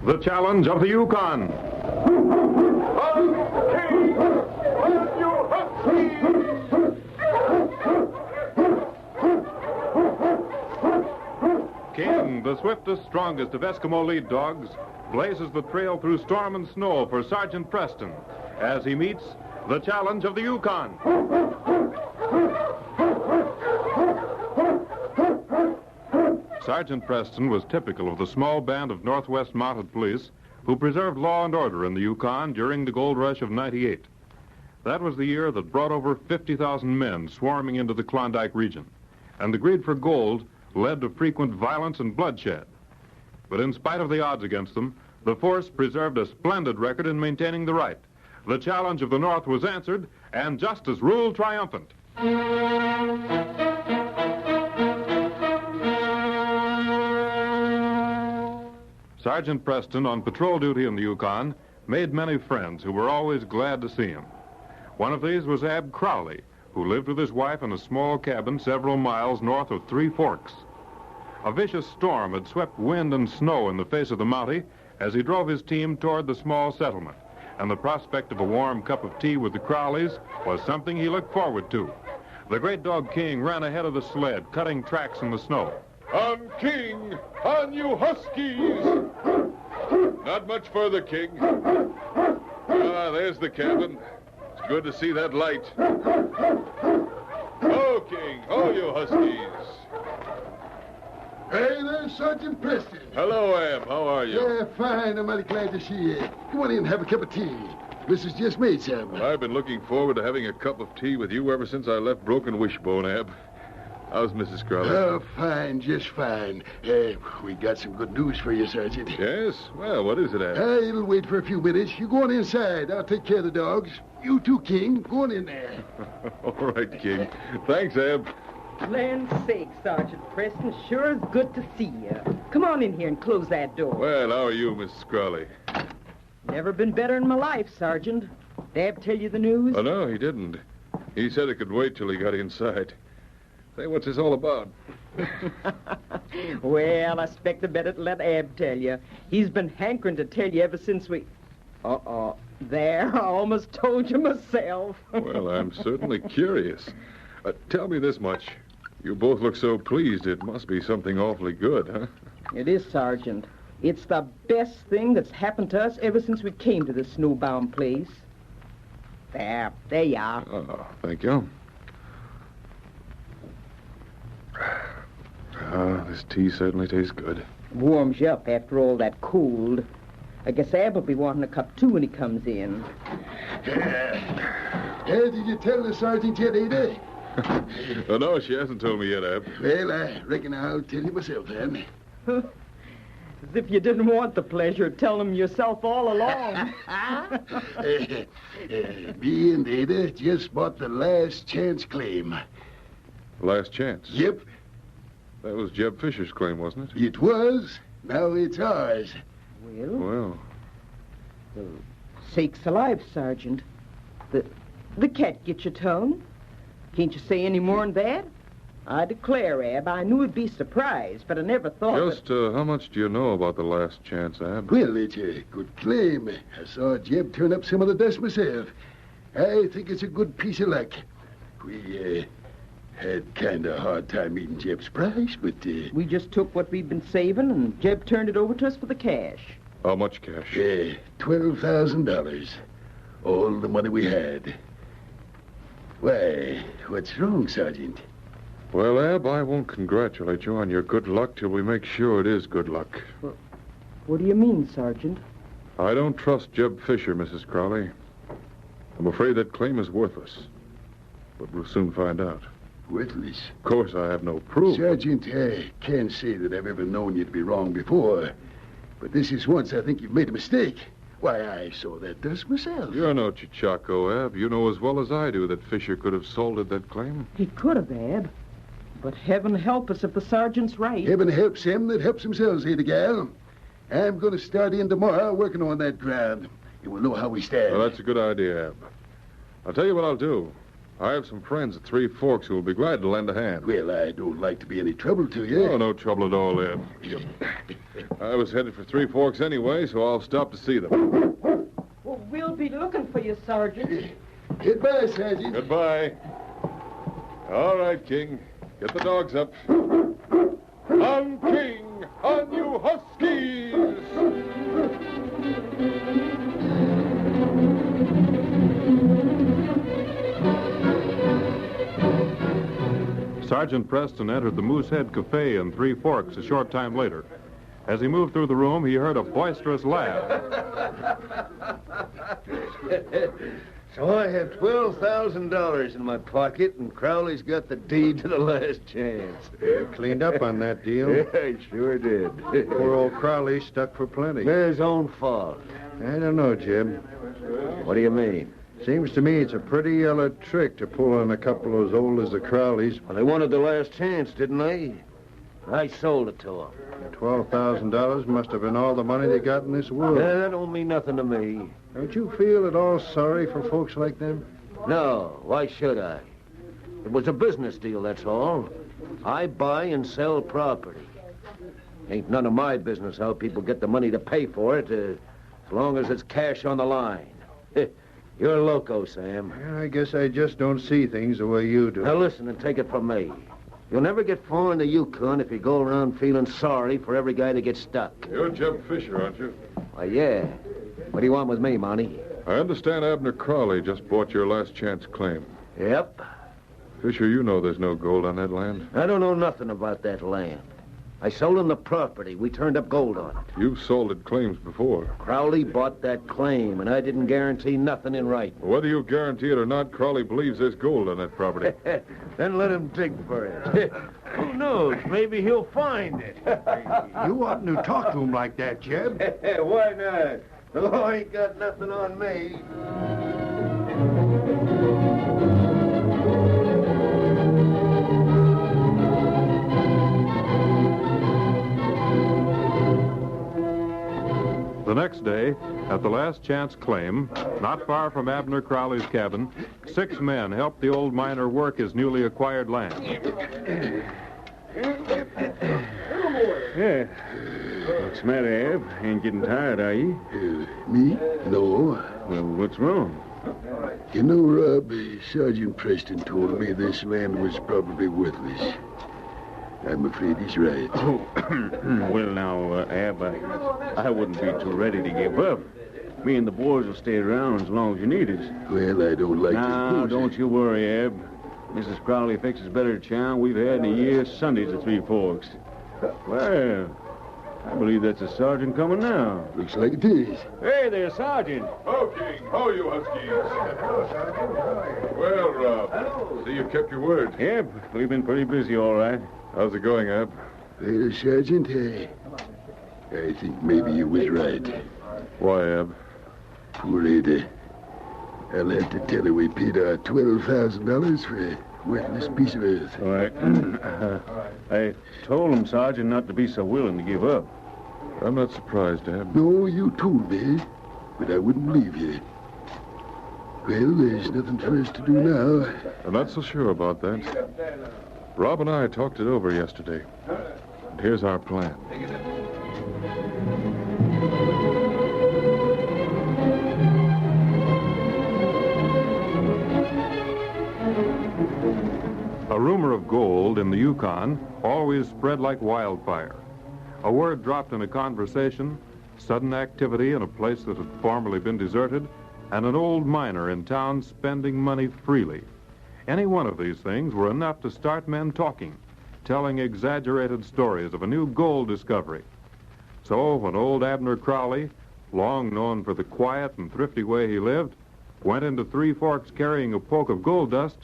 The challenge of the Yukon. King, the swiftest, strongest of Eskimo lead dogs, blazes the trail through storm and snow for Sergeant Preston as he meets the challenge of the Yukon. Sergeant Preston was typical of the small band of Northwest Mounted Police who preserved law and order in the Yukon during the gold rush of '98. That was the year that brought over 50,000 men swarming into the Klondike region, and the greed for gold led to frequent violence and bloodshed. But in spite of the odds against them, the force preserved a splendid record in maintaining the right. The challenge of the North was answered, and justice ruled triumphant. Sergeant Preston, on patrol duty in the Yukon, made many friends who were always glad to see him. One of these was Ab Crowley, who lived with his wife in a small cabin several miles north of Three Forks. A vicious storm had swept wind and snow in the face of the Mountie as he drove his team toward the small settlement, and the prospect of a warm cup of tea with the Crowleys was something he looked forward to. The great dog King ran ahead of the sled, cutting tracks in the snow. On King! On you Huskies! Not much further, King. Ah, there's the cabin. It's good to see that light. Oh, King! Oh, you Huskies! Hey there, Sergeant Preston. Hello, Ab. How are you? Yeah, fine. I'm mighty glad to see you. Come on in and have a cup of tea. Mrs. just made some. Well, I've been looking forward to having a cup of tea with you ever since I left Broken Wishbone, Ab. How's Mrs. Crowley? Oh, fine, just fine. We got some good news for you, Sergeant. Yes? Well, what is it, Ab? It'll wait for a few minutes. You go on inside. I'll take care of the dogs. You too, King. Go on in there. All right, King. Thanks, Ab. Land's sake, Sergeant Preston, sure is good to see you. Come on in here and close that door. Well, how are you, Mrs. Crowley? Never been better in my life, Sergeant. Dad tell you the news? Oh, no, he didn't. He said it could wait till he got inside. Say, what's this all about? Well, I expect I better let Ab tell you. He's been hankering to tell you ever since we... There, I almost told you myself. Well, I'm certainly curious. Tell me this much. You both look so pleased. It must be something awfully good, huh? It is, Sergeant. It's the best thing that's happened to us ever since we came to this snowbound place. There you are. Oh, thank you. This tea certainly tastes good. Warms you up after all that cold. I guess Ab will be wanting a cup, too, when he comes in. Did you tell the sergeant yet, Ada? Oh, no, she hasn't told me yet, Ab. Well, I reckon I'll tell you myself, then. As if you didn't want the pleasure of telling him yourself all along. Me and Ada just bought the last chance claim. Last chance? Yep. That was Jeb Fisher's claim, wasn't it? It was. Now it's ours. Well. Sakes alive, Sergeant. The cat get your tongue? Can't you say any more than that? I declare, Ab, I knew you'd be surprised, but I never thought Just how much do you know about the last chance, Ab? Well, it's a good claim. I saw Jeb turn up some of the dust myself. I think it's a good piece of luck. We, had kind of a hard time meeting Jeb's price, but, We just took what we'd been saving, and Jeb turned it over to us for the cash. How much cash? $12,000. All the money we had. Why, what's wrong, Sergeant? Well, Ab, I won't congratulate you on your good luck till we make sure it is good luck. What do you mean, Sergeant? I don't trust Jeb Fisher, Mrs. Crowley. I'm afraid that claim is worthless. But we'll soon find out. Worthless? Of course, I have no proof. Sergeant, I can't say that I've ever known you to be wrong before. But this is once I think you've made a mistake. Why, I saw that dust myself. You're no Chichaco, Ab. You know as well as I do that Fisher could have salted that claim. He could have, Ab. But heaven help us if the sergeant's right. Heaven helps him that helps himself, eh, the gal? I'm going to start in tomorrow working on that ground. And we'll know how we stand. Well, that's a good idea, Ab. I'll tell you what I'll do. I have some friends at Three Forks who will be glad to lend a hand. Well, I don't like to be any trouble to you. Oh, no trouble at all, Eb. I was headed for Three Forks anyway, so I'll stop to see them. Well, we'll be looking for you, Sergeant. Goodbye, Sergeant. Goodbye. All right, King. Get the dogs up. On King! On you Huskies! Sergeant Preston entered the Moosehead Cafe in Three Forks a short time later. As he moved through the room, he heard a boisterous laugh. So I have $12,000 in my pocket, and Crowley's got the deed to the last chance. You cleaned up on that deal. Yeah, I sure did. Poor old Crowley stuck for plenty. His own fault. I don't know, Jim. What do you mean? Seems to me it's a pretty yellow trick to pull on a couple as old as the Crowleys. Well, they wanted the last chance, didn't they? I sold it to them. $12,000 must have been all the money they got in this world. That don't mean nothing to me. Don't you feel at all sorry for folks like them? No, why should I? It was a business deal, that's all. I buy and sell property. Ain't none of my business how people get the money to pay for it, as long as it's cash on the line. You're loco, Sam. Yeah, I guess I just don't see things the way you do. Now listen and take it from me. You'll never get far in the Yukon if you go around feeling sorry for every guy that gets stuck. You're Jeb Fisher, aren't you? Why, yeah. What do you want with me, Monty? I understand Abner Crowley just bought your last chance claim. Yep. Fisher, you know there's no gold on that land. I don't know nothing about that land. I sold him the property. We turned up gold on it. You've sold it claims before. Crowley bought that claim, and I didn't guarantee nothing in writing. Whether you guarantee it or not, Crowley believes there's gold on that property. Then let him dig for it. Who knows? Maybe he'll find it. You oughtn't to talk to him like that, Jeb. Why not? The law ain't got nothing on me. The next day, at the last chance claim, not far from Abner Crowley's cabin, 6 men helped the old miner work his newly acquired land. Yeah. What's the matter, Ab? Ain't getting tired, are you? Me? No. Well, what's wrong? You know, Rob, Sergeant Preston told me this land was probably worthless. I'm afraid he's right. Oh, well, now, Ab, I wouldn't be too ready to give up. Me and the boys will stay around as long as you need us. Well, I don't like Now, this. don't you worry, Ab. Mrs. Crowley fixes better chow we've had in a year Sundays at Three Forks. Well, I believe that's a sergeant coming now. Looks like it is. Hey there, Sergeant. Ho, King. Ho, you Huskies. Well, Rob, see you kept your word. Yep, we've been pretty busy, all right. How's it going, Ab? Well, Sergeant, I think maybe you was right. Why, Ab? Poor Ada. I'll have to tell her we paid our $12,000 for a worthless piece of earth. All right. I told him, Sergeant, not to be so willing to give up. I'm not surprised, Ab. No, you told me, but I wouldn't believe you. Well, there's nothing for us to do now. I'm not so sure about that. Rob and I talked it over yesterday. And here's our plan. A rumor of gold in the Yukon always spread like wildfire. A word dropped in a conversation, sudden activity in a place that had formerly been deserted, and an old miner in town spending money freely. Any one of these things were enough to start men talking, telling exaggerated stories of a new gold discovery. So when old Abner Crowley, long known for the quiet and thrifty way he lived, went into Three Forks carrying a poke of gold dust,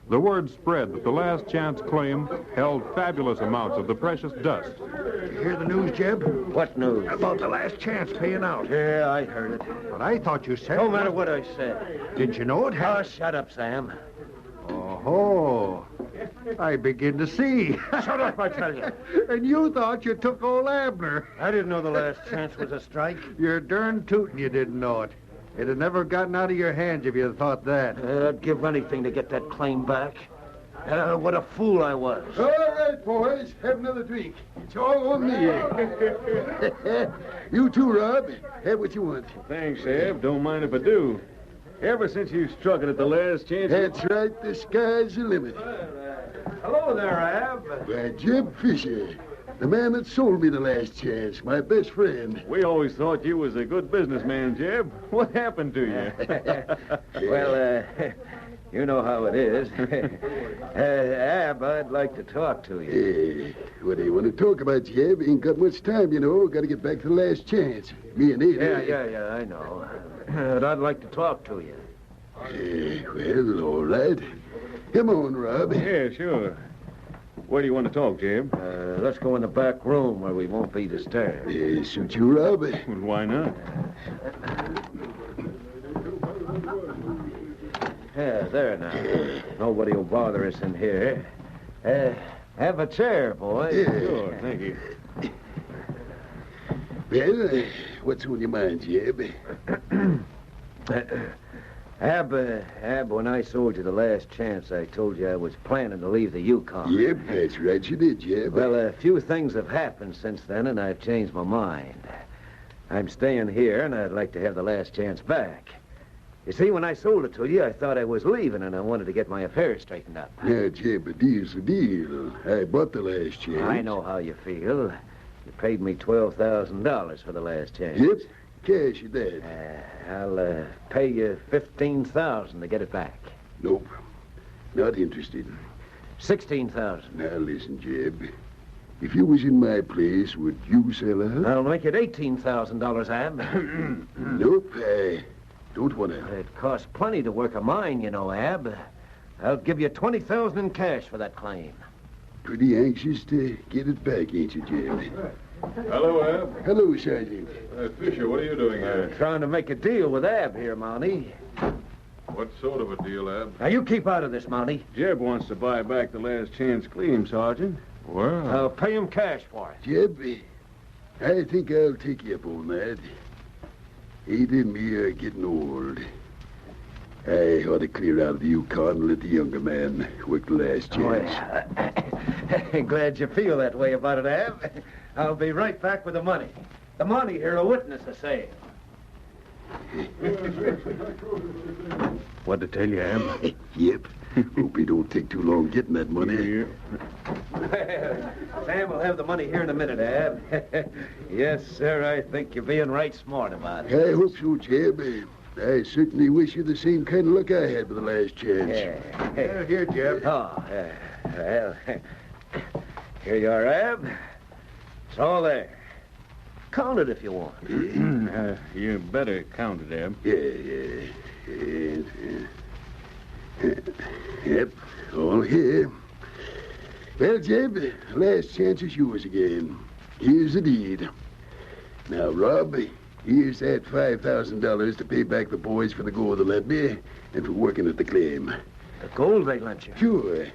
the word spread that the last chance claim held fabulous amounts of the precious dust. You hear the news, Jeb? What news? About the last chance paying out. Yeah, I heard it. But I thought you said... No matter what I said. Did you know it Oh, had... shut up, Sam. Oh, I begin to see. Shut up, I tell you. And you thought you took old Abner. I didn't know the last chance was a strike. You're darn tootin' you didn't know it. It'd have never gotten out of your hands if you'd thought that. I'd give anything to get that claim back. What a fool I was. All right, boys. Have another drink. It's all on me. You too, Rob. Have what you want. Thanks, Ab. Don't mind if I do. Ever since you struck it at the last chance... That's right. The sky's the limit. Hello there, Ab. Why, Jeb Fisher. The man that sold me the last chance. My best friend. We always thought you was a good businessman, Jeb. What happened to you? Well, you know how it is. Ab, I'd like to talk to you. What do you want to talk about, Jeb? Ain't got much time, you know. Got to get back to the last chance. Me and Ada. Yeah, I know. But I'd like to talk to you. Well, all right. Come on, Rob. Yeah, sure. Where do you want to talk, Jeb? Let's go in the back room where we won't be disturbed. Suit you, Rob? Well, why not? Yeah, there now. Nobody will bother us in here. Have a chair, boy. Sure, thank you. Well, what's on your mind, Jeb? Ab, when I sold you the last chance, I told you I was planning to leave the Yukon. Yep, that's right, you did, Jeb. Well, a few things have happened since then, and I've changed my mind. I'm staying here, and I'd like to have the last chance back. You see, when I sold it to you, I thought I was leaving, and I wanted to get my affairs straightened up. Now, Jeb, a deal's a deal. I bought the last chance. I know how you feel. You paid me $12,000 for the last chance. Yep, cash at that. I'll pay you $15,000 to get it back. Nope, not interested. $16,000. Now, listen, Jeb. If you was in my place, would you sell her? I'll make it $18,000, Ab. Nope, I don't want to. It costs plenty to work a mine, you know, Ab. I'll give you $20,000 in cash for that claim. Pretty anxious to get it back, ain't you, Jeb? Hello, Ab. Hello, Sergeant. Fisher, what are you doing here? Trying to make a deal with Ab here, Mountie. What sort of a deal, Ab? Now, you keep out of this, Mountie. Jeb wants to buy back the last chance claim, Sergeant. Well, I'll pay him cash for it. Jeb, I think I'll take you up on that. Ada and me are getting old. I ought to clear out of the Yukon and let the younger man work the last chance. Glad you feel that way about it, Ab. I'll be right back with the money. The money here will witness the sale. What to tell you, Ab? Yep. Hope he don't take too long getting that money. Sam will have the money here in a minute, Ab. Yes, sir, I think you're being right smart about it. I hope so, Jeb. I certainly wish you the same kind of luck I had with the last chance. Here, Jeb. Oh, well, here you are, Ab. It's all there. Count it if you want. You better count it, Ab. Yep, all here. Well, Jeb, last chance is yours again. Here's the deed. Now, Rob, here's that $5,000 to pay back the boys for the gold they lent me and for working at the claim. The gold they lent you? Sure.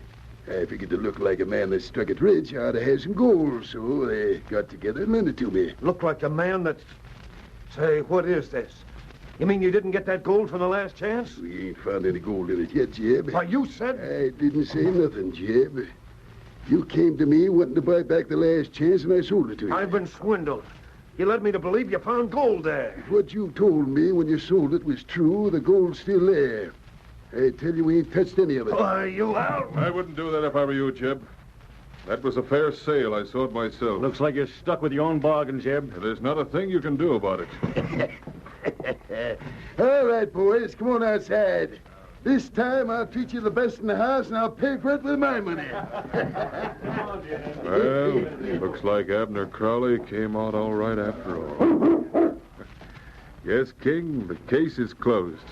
I figured to look like a man that struck it rich ought to have some gold, so they got together and lent it to me. Look like a man that's... Say, what is this? You mean you didn't get that gold from the last chance? We ain't found any gold in it yet, Jeb. Why, you said... I didn't say nothing, Jeb. You came to me wanting to buy back the last chance, and I sold it to you. I've been swindled. You led me to believe you found gold there. If what you told me when you sold it was true, the gold's still there. I tell you, we ain't touched any of it. Why, you out? I wouldn't do that if I were you, Jeb. That was a fair sale. I saw it myself. Looks like you're stuck with your own bargain, Jeb. There's not a thing you can do about it. All right, boys, come on outside. This time I'll treat you the best in the house, and I'll pay for it with my money. Well, looks like Abner Crowley came out all right after all. Yes, King, the case is closed.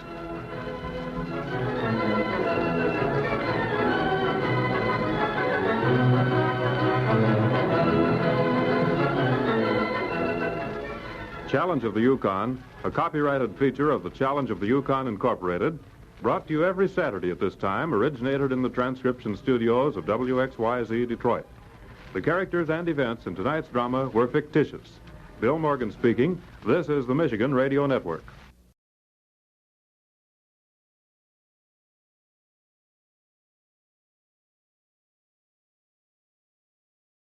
Challenge of the Yukon, a copyrighted feature of the Challenge of the Yukon Incorporated, brought to you every Saturday at this time, originated in the transcription studios of WXYZ Detroit. The characters and events in tonight's drama were fictitious. Bill Morgan speaking. This is the Michigan Radio Network.